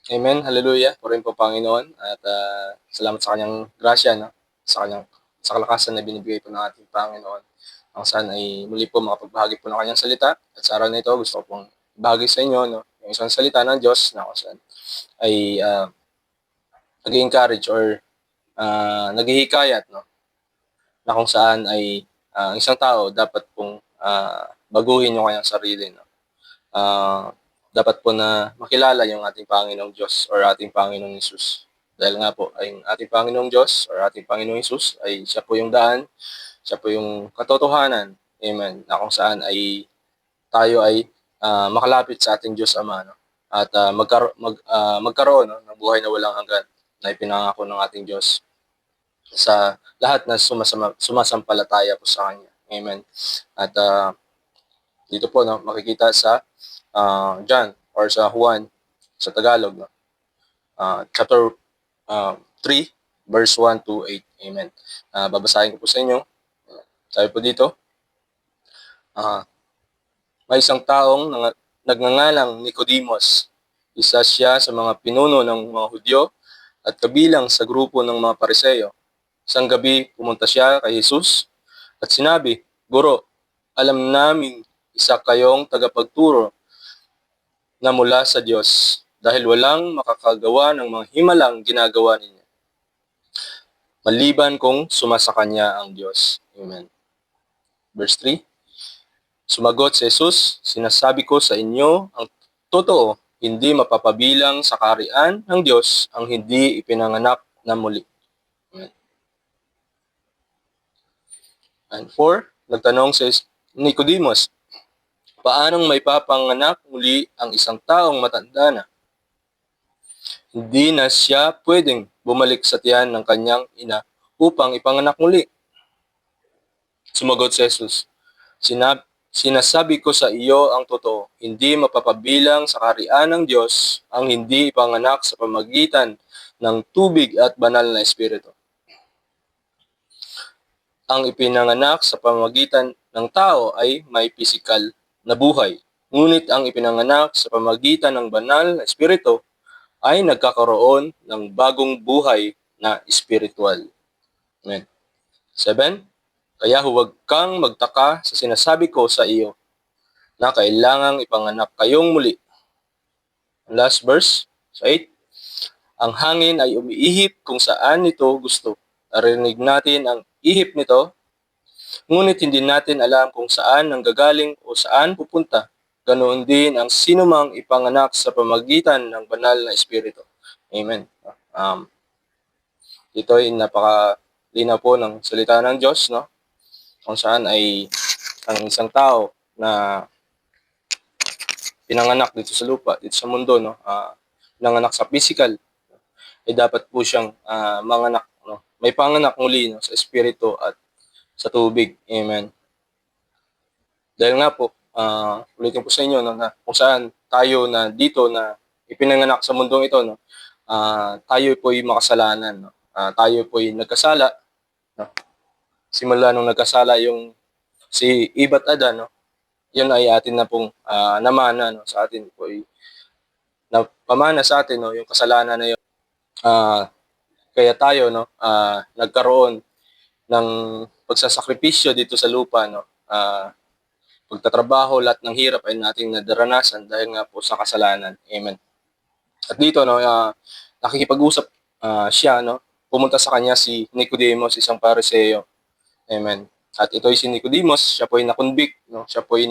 Amen, hallelujah, purihin po Panginoon at salamat sa kanyang grasya, no? Sa kalakasan na binibigay po ng ating Panginoon. Ang saan ay muli po makapagbahagi po ng kanyang salita at sa araw na ito gusto ko pong bahagi sa inyo, no? Yung isang salita ng Diyos na kung saan ay nag-encourage or naghihikayat, no? Na kung saan ay ang isang tao dapat pong baguhin yung kanyang sarili, no? ah, Dapat po na makilala yung ating Panginoong Diyos or ating Panginoong Hesus. Dahil nga po, ay ating Panginoong Diyos or ating Panginoong Hesus ay siya po yung daan, siya po yung katotohanan. Amen. Na kung saan ay tayo ay makalapit sa ating Diyos Ama. No? At magkaroon, no, ng buhay na walang hanggan na ipinangako ng ating Diyos sa lahat na sumasampalataya po sa Kanya. Amen. At dito po, no, makikita sa John or sa Juan sa Tagalog, no? Chapter 3, verse 1 to 8. Amen. Babasahin ko po sa inyo. Sabi po dito, may isang taong nagngangalang Nicodemus. Isa siya sa mga pinuno ng mga Hudyo at kabilang sa grupo ng mga Pariseo. Isang gabi, pumunta siya kay Jesus at sinabi, Guro, alam namin isa kayong tagapagturo na mula sa Diyos dahil walang makakagawa ng mga himalang ginagawa ninyo maliban kung sumasa Kanya ang Diyos. Amen. Verse 3, sumagot si Jesus, sinasabi ko sa inyo ang totoo, hindi mapapabilang sa kaharian ng Diyos ang hindi ipinanganak na muli. Amen. And 4, nagtanong si Nicodemus, paanong may papanganak muli ang isang taong matanda na? Hindi na siya pwedeng bumalik sa tiyan ng kanyang ina upang ipanganak muli. Sumagot si Jesus, sinasabi ko sa iyo ang totoo, hindi mapapabilang sa kaharian ng Diyos ang hindi ipanganak sa pamagitan ng tubig at banal na espiritu. Ang ipinanganak sa pamamagitan ng tao ay may pisikal na buhay. Ngunit ang ipinanganak sa pamamagitan ng banal na espiritu ay nagkakaroon ng bagong buhay na espiritual. Amen. 7. Kaya huwag kang magtaka sa sinasabi ko sa iyo na kailangang ipanganak kayong muli. Last verse, sa 8. Ang hangin ay umiihip kung saan nito gusto. Narinig natin ang ihip nito, ngunit hindi natin alam kung saan nanggagaling o saan pupunta. Ganoon din ang sinumang ipanganak sa pamagitan ng banal na espiritu. Amen. Ito ay napakalinaw po ng salita ng Diyos, no? Kung saan ay ang isang tao na pinanganak dito sa lupa, dito sa mundo, no? Pinanganak sa physical, ay dapat po siyang manganak, no? May panganak muli, no? Sa espiritu at sa tubig. Amen. Dahil nga po, ulitin po sa inyo, no, na kung saan tayo na dito na ipinanganak sa mundong ito, no? Tayo po ay makasalanan, no? Tayo po ay nagkasala, no? Simula nung nagkasala yung si Eva at Adan, no? Yun ay atin na pong namana, no? Sa atin po ay napamana sa atin, no? Yung kasalanan na yun. Kaya tayo, no? Nagkaroon ng pagsasakripisyo dito sa lupa, no? Pagtatrabaho, lahat ng hirap ay nating nadaranasan dahil nga po sa kasalanan. Amen. At dito, no, nakikipag-usap siya, no? Pumunta sa kanya si Nicodemus, isang Pariseo. Amen. At ito ay si Nicodemus, siya po ay na-convict, no? Siya po ay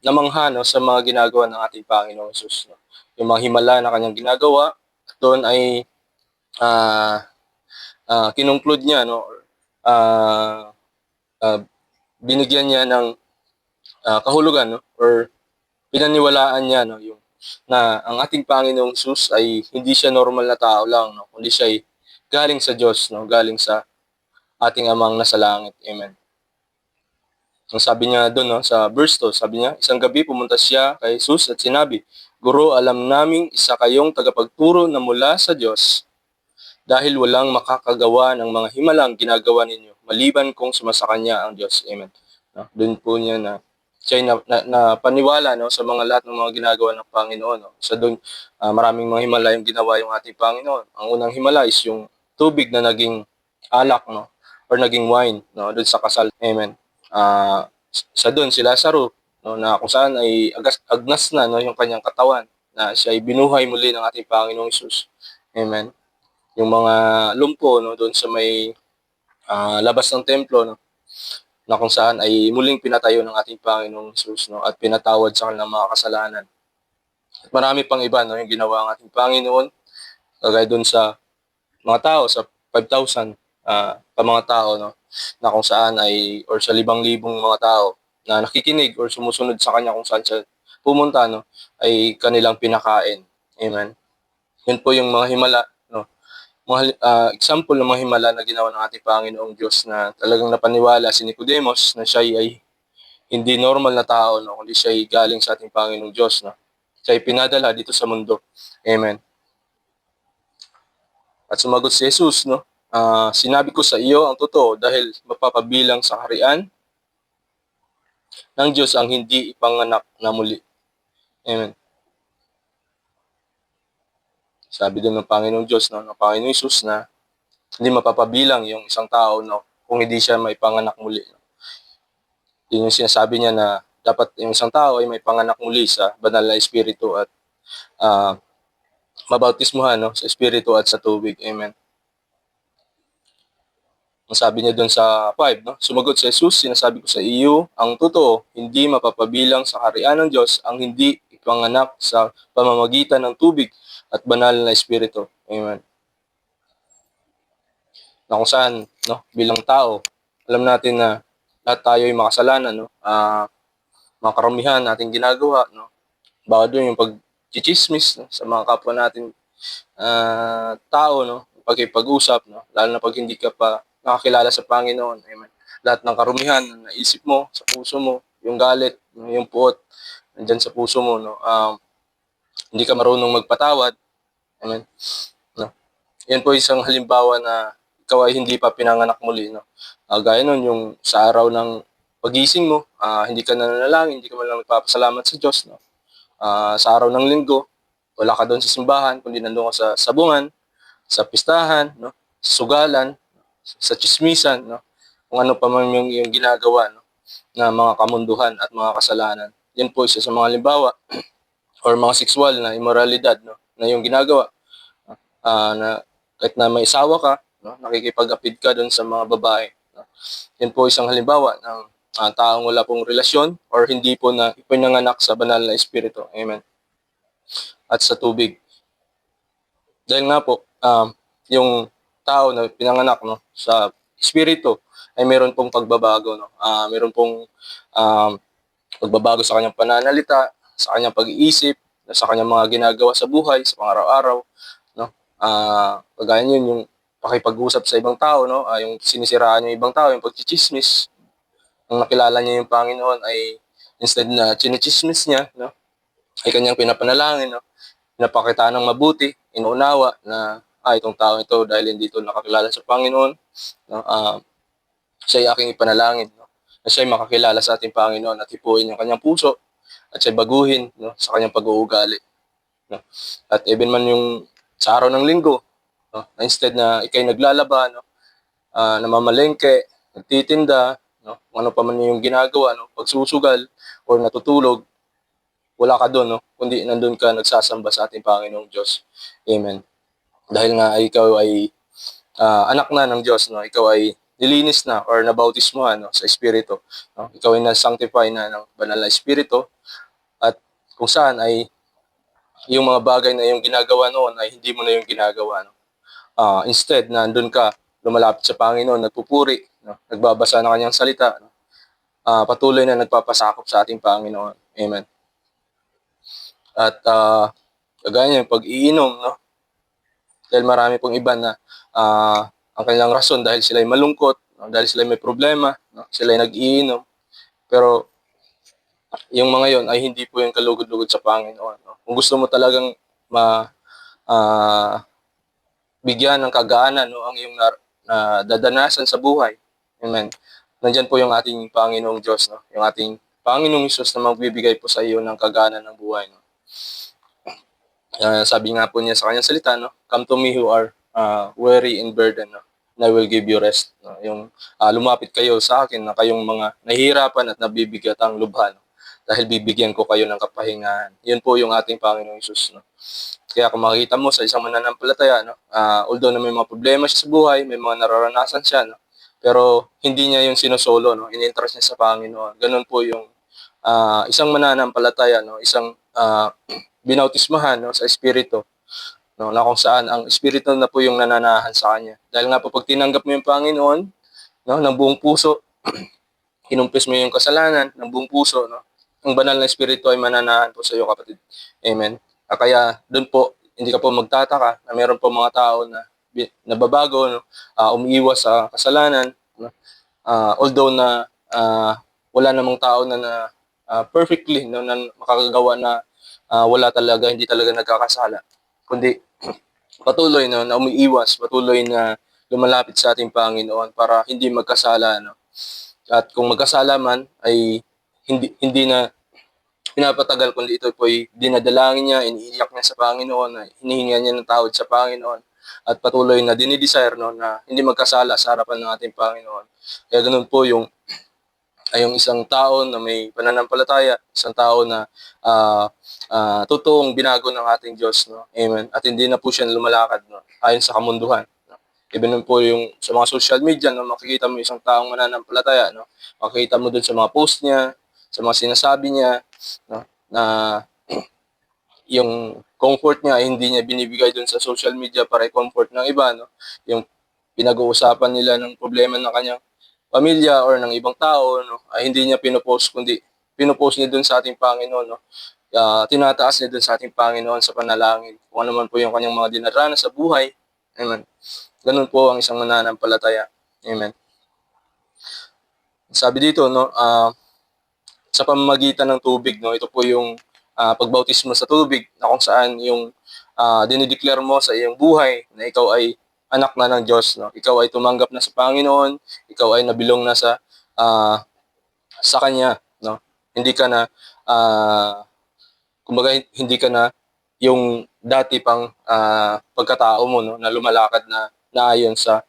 namangha, no, sa mga ginagawa ng ating Panginoong Jesus, no? Yung mga himala na kanyang ginagawa, doon ay kinongclude niya, no? Uh, uh, Binigyan niya ng kahulugan, no? Or pinaniwalaan niya, no, yung na ang ating Panginoong Jesus ay hindi siya normal na tao lang, no, kundi siya ay galing sa Diyos, no, galing sa ating Amang nasa langit. Amen. Ang sabi niya doon, no, sa verse 2, sabi niya, isang gabi pumunta siya kay Jesus at sinabi, Guro, alam naming isa kayong tagapagturo na mula sa Diyos dahil walang makakagawa ng mga himalang ginagawa ninyo maliban kung sumasakanya ang Diyos. Amen. No, doon po niya na siya ay na paniwala, no, sa mga lahat ng mga ginagawa ng Panginoon, no. Sa dun, maraming mga himala yung ginawa yung ating Panginoon. Ang unang himala is yung tubig na naging alak, no, or naging wine, no, dun sa kasal. Amen. Sa dun si Lazaro, no, na kung saan ay agnas na, no, yung kanyang katawan, na siya ay binuhay muli ng ating Panginoong Hesus. Amen. Yung mga lumpo, no, doon sa may labas ng templo, no, na kung saan ay muling pinatayo ng ating Panginoong Hesus, no, at pinatawad sa kanilang mga kasalanan. At marami pang iba, no, yung ginawa ng ating Panginoon, kagaya doon sa mga tao, sa 5,000 pa mga tao, no, na kung saan ay, or sa 5,000 mga tao na nakikinig or sumusunod sa kanya kung saan siya pumunta, no, ay kanilang pinakain. Amen. Yun po yung mga himala, no, mga example ng mga himala na ginawa ng ating Panginoong Diyos, na talagang napaniwala si Nicodemus na siya ay hindi normal na tao, no, kundi siya ay galing sa ating Panginoong Diyos, no. Siya ay pinadala dito sa mundo. Amen. At sumagot si Jesus, no, sinabi ko sa iyo ang totoo, dahil mapapabilang sa kaharian ng Diyos ang hindi ipanganak na muli. Amen. Sabi din ng Panginoong Diyos, no, ng Panginoong Jesus, na hindi mapapabilang yung isang tao, no, kung hindi siya may panganak muli. Yun yung sinasabi niya, na dapat yung isang tao ay may panganak muli sa banal na Espiritu at mabautismuhan, no, sa Espiritu at sa tubig. Amen. Ang sabi niya doon sa 5, no, sumagot si Jesus, sinasabi ko sa iyo ang totoo, hindi mapapabilang sa kaharian ng Diyos ang hindi ipanganak sa pamamagitan ng tubig at banal na Espiritu. Amen. Na kung saan, no, bilang tao, alam natin na lahat tayo ay makasalanan, no. Mga karamihan nating ginagawa, no. Baka doon yung pagchichismis, no, sa mga kapwa natin tao, no, pakikipag-usap, no, lalo na pag hindi ka pa nakakilala sa Panginoon. Amen. Lahat ng karumihan na naisip mo, sa puso mo, yung galit, yung puot, nandyan sa puso mo, no. Hindi ka marunong magpatawad. Amen. No. Yan po isang halimbawa na ikaw ay hindi pa pinanganak muli, no. Gaya nun, yung sa araw ng pagising mo, hindi ka nananalangin, hindi ka man lang nagpapasalamat sa Diyos, no. Sa araw ng linggo, wala ka doon sa simbahan, kundi nandoon ka sa sabungan, sa pistahan, no, sa sugalan, sa chismisan, no, kung ano pa man yung ginagawa, no, na mga kamunduhan at mga kasalanan. Yan po isa sa mga halimbawa or mga sexual na immoralidad, no, na yung ginagawa, na kahit na may asawa ka, no, nakikipag-apid ka doon sa mga babae. No. Yan po isang halimbawa ng taong wala pong relasyon or hindi po na ipinanganak sa banal na Espiritu. Amen. At sa tubig. Dahil nga po, yung tao na pinanganak, no, sa Espiritu ay meron pong pagbabago, no. Meron pong pagbabago sa kanyang pananalita, sa kanyang pag-iisip, sa kanyang mga ginagawa sa buhay, sa pang-araw-araw, no. Kagaya yun, yung pakipag-usap sa ibang tao, no, yung sinisiraan yung ibang tao, yung pagchichismis. Nung nakilala niya yung Panginoon ay instead na chinichismis niya, no, ay kanyang pinapanalangin, no, pinapakita ng mabuti, inuunawa na itong tao ito dahil hindi ito nakakilala sa Panginoon, no, siya ay aking ipanalangin, no, na siya ay makakilala sa ating Panginoon at hipuin yung kanyang puso at siya baguhin, no, sa kanyang pag-uugali, no. At even man yung sa araw ng linggo, no, na instead na ikay naglalaba, no, namamalengke, nagtitinda, no, kung ano pa man yung ginagawa, no, pagsusugal or natutulog, wala ka doon, no, kundi nandun ka nagsasamba sa ating Panginoong Diyos. Amen. Dahil nga ikaw ay anak na ng Diyos, no, ikaw ay nilinis na or nabautismuhan, no, sa Espiritu, no. Ikaw ay na-sanctify na ng banal na Espiritu, at kung saan ay yung mga bagay na yung ginagawa noon ay hindi mo na yung ginagawa, no. Instead na andun ka, lumalapit sa Panginoon, nagpupuri, no, nagbabasa ng kanyang salita, no, patuloy na nagpapasakop sa ating Panginoon. Amen. At kagaya niya, yung pag-iinom, no, dahil marami pong iba na ang kanilang rason dahil sila ay malungkot, no, dahil sila ay may problema, no, sila ay nag-iinom. Pero yung mga yon ay hindi po yung kalugod-lugod sa Panginoon, no. Kung gusto mo talagang uh, bigyan ng kagaanan, no, ang iyong dadanasan sa buhay, amen, nandiyan po yung ating Panginoong Diyos, no, yung ating Panginoong Hesus na magbibigay po sa iyo ng kagana ng buhay. No? Sabi nga po niya sa kanyang salita, no? Come to me who are weary and burdened, no? And I will give you rest. No? Yung lumapit kayo sa akin na kayong mga nahihirapan at nabibigat ang lubha, no? Dahil bibigyan ko kayo ng kapahingahan. Yun po yung ating Panginoong Hesus. No? Kaya kung makikita mo sa isang mananampalataya, no? Although na may mga problema siya sa buhay, may mga nararanasan siya, no? Pero hindi niya yung sinosolo, no? In-entrust niya sa Panginoon. Ganun po yung isang mananampalataya, no? Isang binautismahan, no? Sa Espiritu, no? Na kung saan ang Espiritu na po yung nananahan sa kanya. Dahil nga po pag tinanggap mo yung Panginoon, no? Ng buong puso, kinumpis mo yung kasalanan ng buong puso, no? Ang banal na Espiritu ay mananahan po sa iyo, kapatid. Amen. Kaya doon po, hindi ka po magtataka na meron po mga tao na nababago, no? Umiiwas sa kasalanan, no? Although na wala namang tao na perfectly, no, na makakagawa na wala talaga, hindi talaga nagkakasala, kundi patuloy, no, na umiiwas, patuloy na lumalapit sa ating Panginoon para hindi magkasala, no. At kung magkasala man ay hindi na pinapatagal, kundi ito po ay dinadalangin niya, iniiyak niya sa Panginoon, hinihinga niya ng tawad sa Panginoon, at patuloy na dinidesire, no, na hindi magkasala sa harapan ng ating Panginoon. Kaya ganun po yung isang tao na may pananampalataya, isang tao na totoong binago ng ating Diyos, no? Amen. At hindi na po siya lumalakad, no? Ayon sa kamunduhan. No? Even po yung sa mga social media, no, makikita mo isang taong mananampalataya, no? Makikita mo dun sa mga post niya, sa mga sinasabi niya, no, na yung comfort niya ay hindi niya binibigay dun sa social media para i-comfort ng iba, no? Yung pinag-uusapan nila ng problema ng kanyang pamilya or ng ibang tao, no, ay hindi niya pinopost, kundi pinopost niya dun sa ating Panginoon, no. Tinataas niya dun sa ating Panginoon sa panalangin. Kung ano man po yung kanyang mga dinaranas sa buhay. Amen. Ganun po ang isang mananampalataya. Amen. Sabi dito, no, sa pamamagitan ng tubig, no, ito po yung pagbautismo sa tubig, na kung saan yung dinideclare mo sa iyong buhay na ikaw ay anak na ng Diyos, no? Ikaw ay tumanggap na sa Panginoon, ikaw ay nabilong na sa Kanya, no? Hindi ka na, kumbaga, hindi ka na yung dati pang pagkatao mo, no, na lumalakad na naayon sa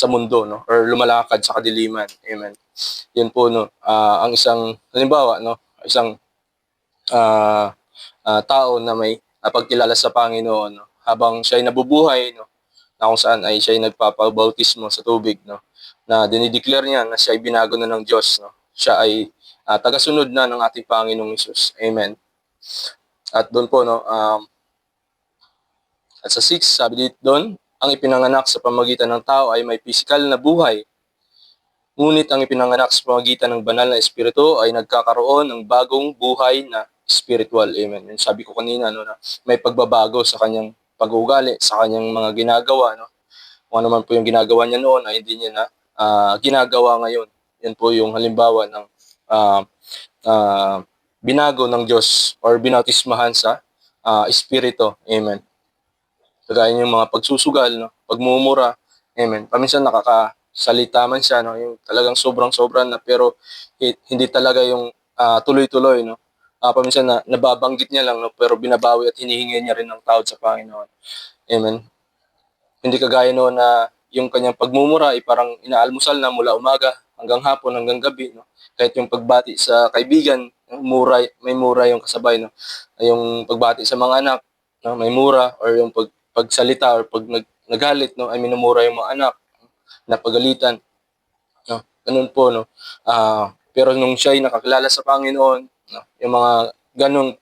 mundo, no, or lumalakad sa kadiliman. Amen. Yun po, no, ang isang halimbawa, no, isang tao na may pagkilala sa Panginoon, no, habang siya ay nabubuhay, no, na kung saan ay siya ay nagpapabautismo sa tubig, no, na dinideclare niya na siya ay binago na ng Diyos, no. Siya ay tagasunod na ng ating Panginoong Hesus. Amen. At doon po, no, at sa 6, sabi dito doon, ang ipinanganak sa pamagitan ng tao ay may physical na buhay. Ngunit ang ipinanganak sa pamagitan ng banal na espiritu ay nagkakaroon ng bagong buhay na spiritual. Amen. Yung sabi ko kanina, no, na may pagbabago sa kanyang pag-uugali, sa kanyang mga ginagawa, no. Kung ano man po yung ginagawa niya noon ay hindi niya na ginagawa ngayon. Yan po yung halimbawa ng binago ng Diyos or binautismahan sa espiritu. Amen. Kagaya yung mga pagsusugal, no, pagmumura. Amen. Paminsan nakakasalita man siya, no, yung talagang sobrang-sobra na, pero hindi talaga yung tuloy-tuloy, no. Paminsan na nababanggit niya lang, no, pero binabawi at hinihingi niya rin ng tawad sa Panginoon. Amen. Hindi kagaya noon na yung kanyang pagmumura ay parang inaalmusal na mula umaga hanggang hapon, hanggang gabi, no. Kahit yung pagbati sa kaibigan, may mura yung kasabay, no. Yung pagbati sa mga anak, no, may mura, or yung pagsalita or pag nagalit, no, ay minumura yung mga anak, napagalitan, no. Ganun po, no. Pero nung siya ay nakakilala sa Panginoon, no, yung mga ganung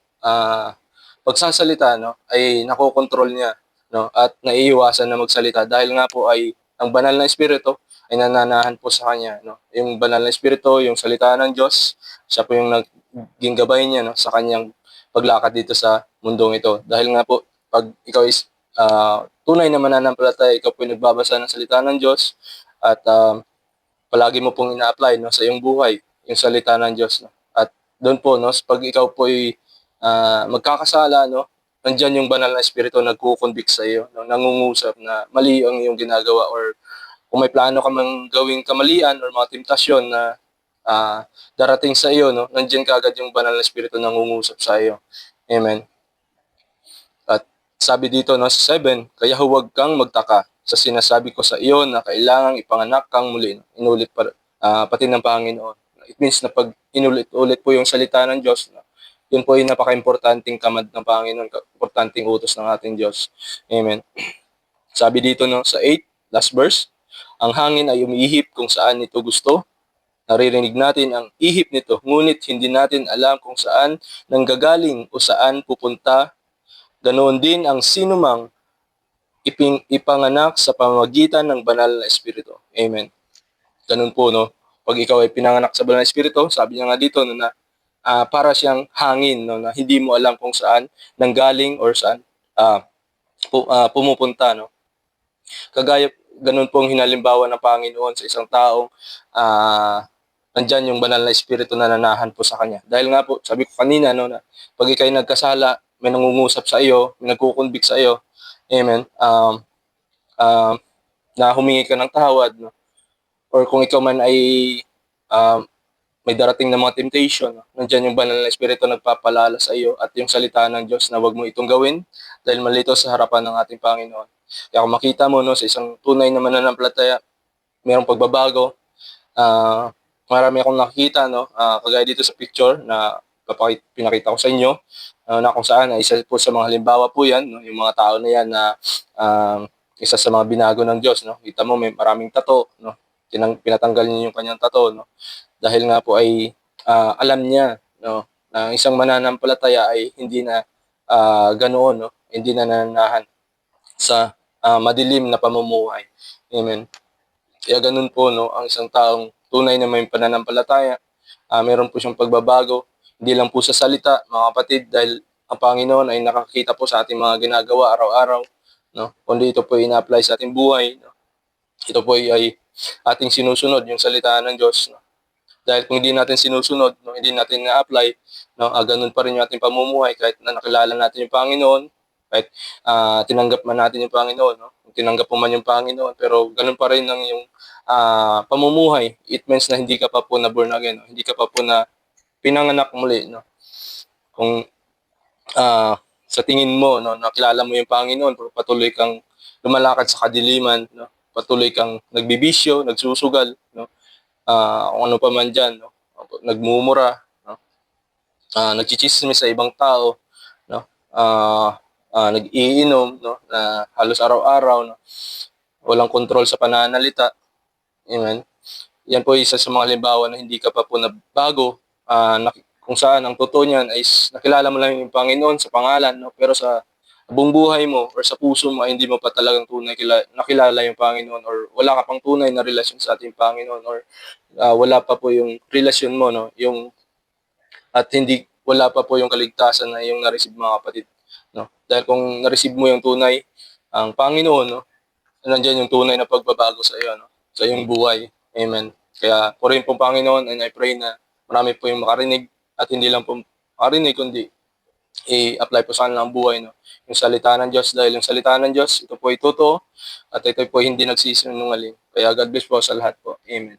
pagsasalita, no, ay nakokontrol niya, no, at naiiwasan na magsalita dahil nga po ay ang banal na espiritu ay nananahan po sa kanya, no. Yung banal na espiritu, yung salita ng Diyos, siya po yung naging gabay niya, no, sa kanyang paglakad dito sa mundong ito. Dahil nga po pag ikaw is tunay na mananampalataya, ikaw po yung nagbabasa ng salita ng Diyos, at palagi mo pong ina-apply, no, sa iyong buhay yung salita ng Diyos, no. At doon po, no, pag ikaw po ay magkakasala, no, nandiyan yung banal na espiritu nagko-convict sa iyo, no, nangungusap na mali ang iyong ginagawa, or kung may plano ka mang gawing kamalian or mga temptasyon na darating sa iyo, no, nandiyan kaagad yung banal na espiritu na nangungusap sa iyo. Amen. At sabi dito, no, sa 7, kaya huwag kang magtaka sa sinasabi ko sa iyo na kailangang ipanganak kang muli. Inulit pati ng Panginoon. It means na pag inulit-ulit po yung salita ng Diyos, no, yun po yung napaka-importanting kamad ng Panginoon, importanteng utos ng ating Diyos. Amen. Sabi dito, no, sa 8, last verse, ang hangin ay umiihip kung saan ito gusto. Naririnig natin ang ihip nito, ngunit hindi natin alam kung saan nanggagaling o saan pupunta. Ganoon din ang sinumang ipanganak sa pamamagitan ng banal na espiritu. Amen. Ganun po, no? Pag ikaw ay pinanganak sa banal na espiritu, sabi niya nga dito, no, na para siyang hangin, no, na hindi mo alam kung saan nanggaling or saan pumupunta, no? Kagaya, ganun pong hinalimbawa ng Panginoon sa isang taong nandyan yung banal na espiritu na nanahan po sa kanya. Dahil nga po, sabi ko kanina, no, na pag ikay nagkasala, may nangungusap sa iyo, may nagkukunbik sa iyo, amen, na humingi ka ng tawad, no? Or kung ikaw man ay may darating na mga temptation, no? Nandiyan yung banal na espiritu nagpapalala sa iyo at yung salita ng Diyos na wag mo itong gawin dahil mali ito sa harapan ng ating Panginoon. Kaya kung makita mo, no, sa isang tunay na mananampalataya, mayroong pagbabago. Marami akong nakikita, no, kagaya dito sa picture na pinakita ko sa inyo, na kung saan isa po sa mga halimbawa po yan, no, yung mga tao na yan na isa sa mga binago ng Diyos, no. Kita mo may maraming tato, no. Pinatanggal niya yung kanyang tato, no. Dahil nga po ay alam niya, no, na isang mananampalataya ay hindi na ganoon, no, hindi na nananahan sa madilim na pamumuhay. Amen. Kaya ganun po, no, ang isang taong tunay na may pananampalataya, meron po siyang pagbabago, hindi lang po sa salita, mga kapatid, dahil ang Panginoon ay nakakita po sa ating mga ginagawa araw-araw, no? Kundi ito po ay ina-apply sa ating buhay, no? Ito po ay ating sinusunod yung salita ng Diyos, no? Dahil kung hindi natin sinusunod, no, hindi natin na-apply, no, ganun pa rin yung ating pamumuhay kahit na nakilala natin yung Panginoon, kahit tinanggap man natin yung Panginoon, no? Tinanggap mo man yung Panginoon, pero ganun pa rin ang yung pamumuhay. It means na hindi ka pa po na born again, no? Hindi ka pa po na pinanganak muli, no? Kung sa tingin mo, no, nakilala mo yung Panginoon, pero patuloy kang lumalakad sa kadiliman, no? Patuloy kang nagbibisyo, nagsusugal, no? Kung ano pa man dyan, no? Nagmumura, no? Nagchichismis sa ibang tao, no? Nag-iinom, no? Na halos araw-araw, no? Walang kontrol sa pananalita. Amen. Yan po isa sa mga halimbawa na hindi ka pa po nabago, kung saan ang totoo niyan ay nakilala mo lang yung Panginoon sa pangalan, no? Pero sa buong buhay mo or sa puso mo ay hindi mo pa talagang tunay nakilala yung Panginoon or wala ka pang tunay na relasyon sa ating Panginoon or wala pa po yung relasyon mo, no? Yung at hindi wala pa po yung kaligtasan na yung na-receive mga kapatid, no? Dahil kung na-receive mo yung tunay ang Panginoon, no? Nandiyan yung tunay na pagbabago sa iyo, no? Sa iyong buhay. Amen. Kaya purihin po Panginoon and I pray na marami po yung makarinig at hindi lang po makarinig kundi i-apply po sa kanila ang buhay, no? Yung salita ng Diyos dahil yung salita ng Diyos ito po ay totoo at ito po hindi nagsisinungaling. Kaya God bless po sa lahat po. Amen.